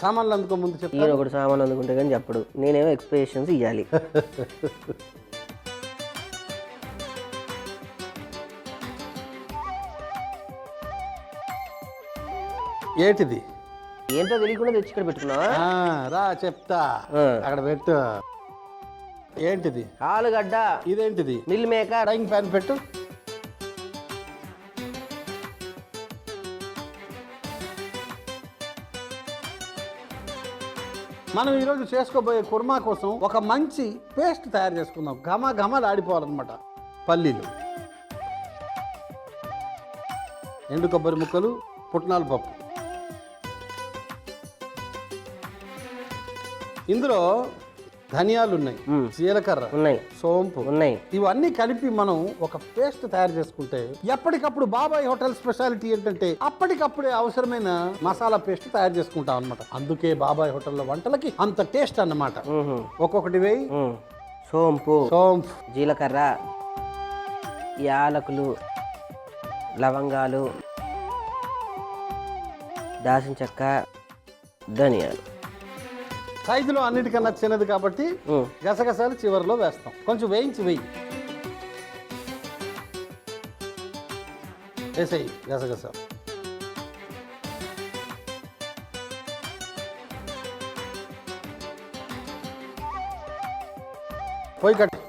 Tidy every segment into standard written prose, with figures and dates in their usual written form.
సామాన్లు అందుకో ముందు ఈయన చెప్తాను. ఒకటి సామాన్ అందుకుంటే కానీ చెప్పడు, నేనేమో ఎక్స్ప్రెషన్స్ ఇవ్వాలి. ఏటిది? ఏంటో తెలియకుండా తెచ్చి ఇక్కడ పెట్టుకున్నావా? రా చెప్తా. అక్కడ పెట్టు. ఏంటిది? ఆలుగడ్డ. ఇదేంటిది? Meal maker. ఫ్రైయింగ్ ప్యాన్ పెట్టు. మనం ఈరోజు చేసుకోబోయే కుర్మా కోసం ఒక మంచి పేస్ట్ తయారు చేసుకుందాం. ఘమాలు ఆడిపోవాలన్నమాట. పల్లీలు, ఎండు కొబ్బరి ముక్కలు, పుట్నాల పప్పు, ఇందులో ధనియాలు ఉన్నాయి, జీలకర్ర ఉన్నాయి, సోంపు ఉన్నాయి. ఇవన్నీ కలిపి మనం ఒక పేస్ట్ తయారు చేసుకుంటే ఎప్పటికప్పుడు బాబాయ్ హోటల్ స్పెషాలిటీ ఏంటంటే అప్పటికప్పుడే అవసరమైన మసాలా పేస్ట్ తయారు చేసుకుంటాం అన్నమాట. అందుకే బాబాయ్ హోటల్లో వంటలకి అంత టేస్ట్ అన్నమాట. ఒక్కొక్కటి వేయి. సోంపు, జీలకర్ర, యాలకులు, లవంగాలు, దాల్చిన చెక్క, ధనియాలు. సైజులో అన్నిటికన్నా చిన్నది కాబట్టి గసగసాలు చివరిలో వేస్తాం. కొంచెం వేయించి వేయి. వేసేయి గసగసాలు. పొయ్యి కట్టి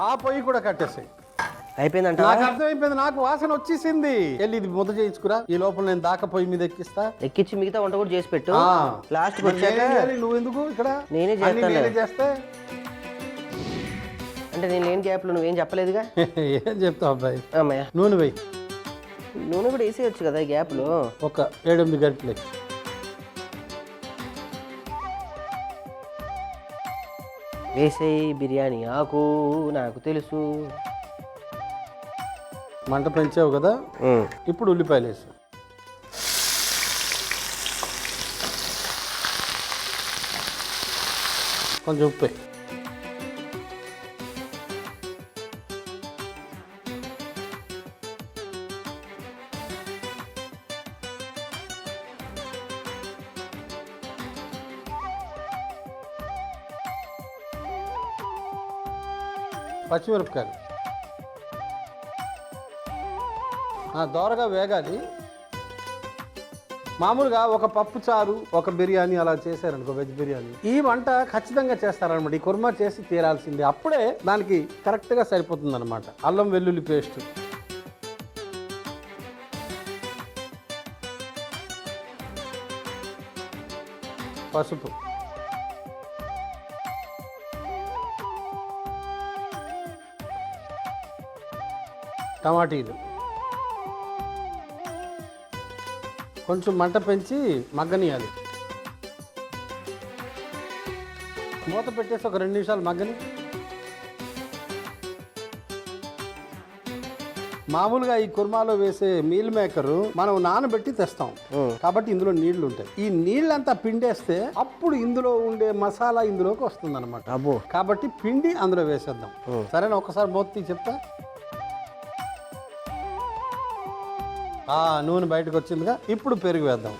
ఆ పొయ్యి కూడా కట్టేసాయి. అయిపోయిందంట. నాకు అర్థమైపోయింది. నాకు వాసన వచ్చేసింది. వెళ్ళి ఇది ముద్ద చేయించుకురా. ఈ లోపల నేను దాకా పొయ్యి మీద ఎక్కిస్తా. ఎక్కించి మిగతా వంట కూడా చేసి పెట్టు. లాస్ట్ నువ్వు ఎందుకు ఇక్కడ? నేనే చేస్తే అంటే నేను లేని గ్యాప్ లో నువ్వేం చెప్పలేదుగా. ఏం చెప్తావు అబ్బాయి? అమ్మయ్య, నూనె వేయి. నూనె కూడా వేసేయచ్చు కదా ఈ గ్యాప్ లో. ఒక 7-8 గంటలే. వేసేయి బిర్యానీ ఆకు, నాకు తెలుసు. మంట పెంచావు కదా. ఇప్పుడు ఉల్లిపాయలు వేసు. కొంచెం ఉప్పు. పచ్చిమిరపకాయలు దోరగా వేగాలి. మామూలుగా ఒక పప్పు చారు, ఒక బిర్యానీ అలా చేశారనుకో, వెజ్ బిర్యానీ. ఈ వంట ఖచ్చితంగా చేస్తారనమాట. ఈ కుర్మా చేసి తీరాల్సింది. అప్పుడే దానికి కరెక్ట్గా సరిపోతుంది అనమాట. అల్లం వెల్లుల్లి పేస్ట్, పసుపు, టమాటీలు. కొంచెం మంట పెంచి మగ్గనియాలి. మూత పెట్టేసి ఒక 2 నిమిషాలు మగ్గని. మామూలుగా ఈ కుర్మాలో వేసే మీల్ మేకరు మనం నానబెట్టి తెస్తాం కాబట్టి ఇందులో నీళ్లు ఉంటాయి. ఈ నీళ్ళంతా పిండేస్తే అప్పుడు ఇందులో ఉండే మసాలా ఇందులోకి వస్తుంది అనమాట. కాబట్టి పిండి అందులో వేసేద్దాం. సరేనా? ఒకసారి మూత తీసి చెప్తా. నూనె బయటకు వచ్చిందిగా. ఇప్పుడు పెరుగు వేద్దాం.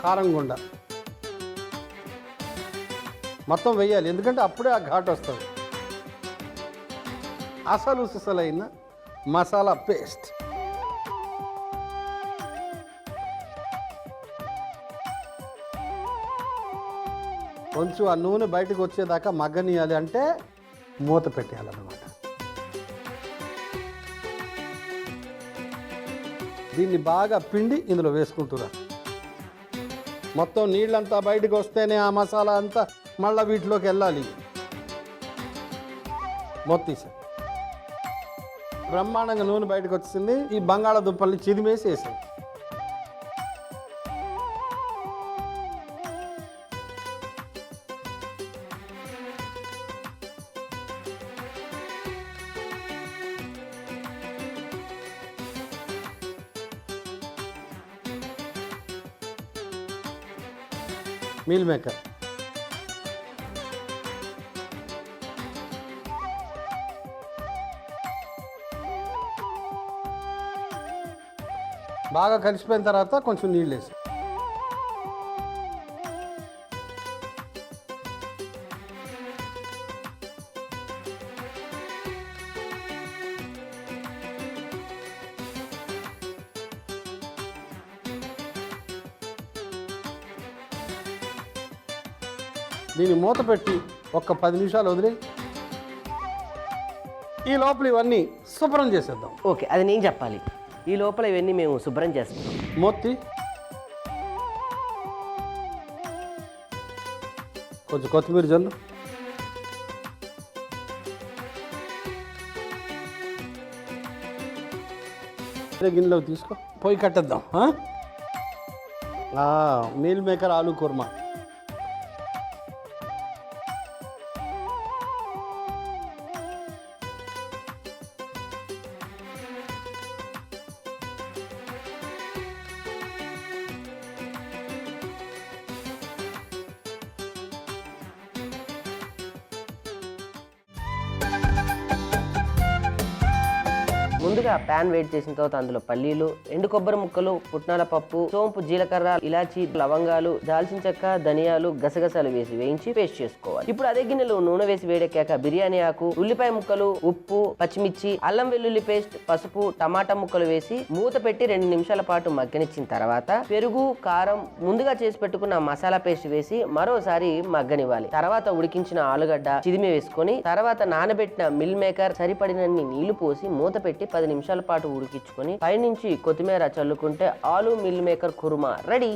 కారం గుండ మొత్తం వేయాలి, ఎందుకంటే అప్పుడే ఆ ఘాటు వస్తుంది. అసలు సిసలైన మసాలా పేస్ట్. కొంచెం ఆ నూనె బయటకు వచ్చేదాకా మగ్గనియాలి. అంటే మూత పెట్టేయాలన్నమాట. దీన్ని బాగా పిండి ఇందులో వేసుకుంటురా. మొత్తం నీళ్ళంతా బయటకు వస్తేనే ఆ మసాలా అంతా మళ్ళీ వీటిలోకి వెళ్ళాలి. మొత్తం బ్రహ్మాండంగా నూనె బయటకు వచ్చింది. ఈ బంగాళాదుంపల్ని చిదిమేసి వేసాయి. మీల్ మేకర్ బాగా కలిసిపోయిన తర్వాత కొంచెం నీళ్ళు వేసి దీన్ని మూత పెట్టి ఒక 10 నిమిషాలు వదిలి ఈ లోపల ఇవన్నీ శుభ్రం చేసేద్దాం. ఓకే, అది నేను చెప్పాలి. ఈ లోపల ఇవన్నీ మేము శుభ్రం చేస్తాం. మూతి కొంచెం కొత్తిమీర జల్లు, గిన్నెలోకి తీసుకో, పొయ్యి కట్టేద్దాం. Meal maker aloo kurma. ముందుగా ప్యాన్ వేడి చేసిన తర్వాత అందులో పల్లీలు, ఎండు కొబ్బరి ముక్కలు, పుట్నాల పప్పు, సోంపు, జీలకర్ర, ఇలాచి, లవంగాలు, దాల్చిన చెక్క, ధనియాలు, గసగసాలు వేసి వేయించి పేస్ట్ చేసుకోవాలి. ఇప్పుడు అదే గిన్నెలో నూనె వేసి వేడెక్కాక బిర్యానీ ఆకు, ఉల్లిపాయ ముక్కలు, ఉప్పు, పచ్చిమిర్చి, అల్లం వెల్లుల్లి పేస్ట్, పసుపు, టమాటా ముక్కలు వేసి మూత పెట్టి 2 నిమిషాల పాటు మగ్గనిచ్చిన తర్వాత పెరుగు, కారం, ముందుగా చేసి పెట్టుకున్న మసాలా పేస్ట్ వేసి మరోసారి మగ్గనివ్వాలి. తర్వాత ఉడికించిన ఆలుగడ్డ చిదిమి వేసుకొని తర్వాత నానబెట్టిన మిల్ మేకర్ సరిపడినన్ని నీళ్లు పోసి మూత పెట్టి 10 నిమిషాల పాటు ఉడికించుకొని పైనుంచి కొత్తిమీర చల్లుకుంటే ఆలు మిల్ మేకర్ కుర్మా రెడీ.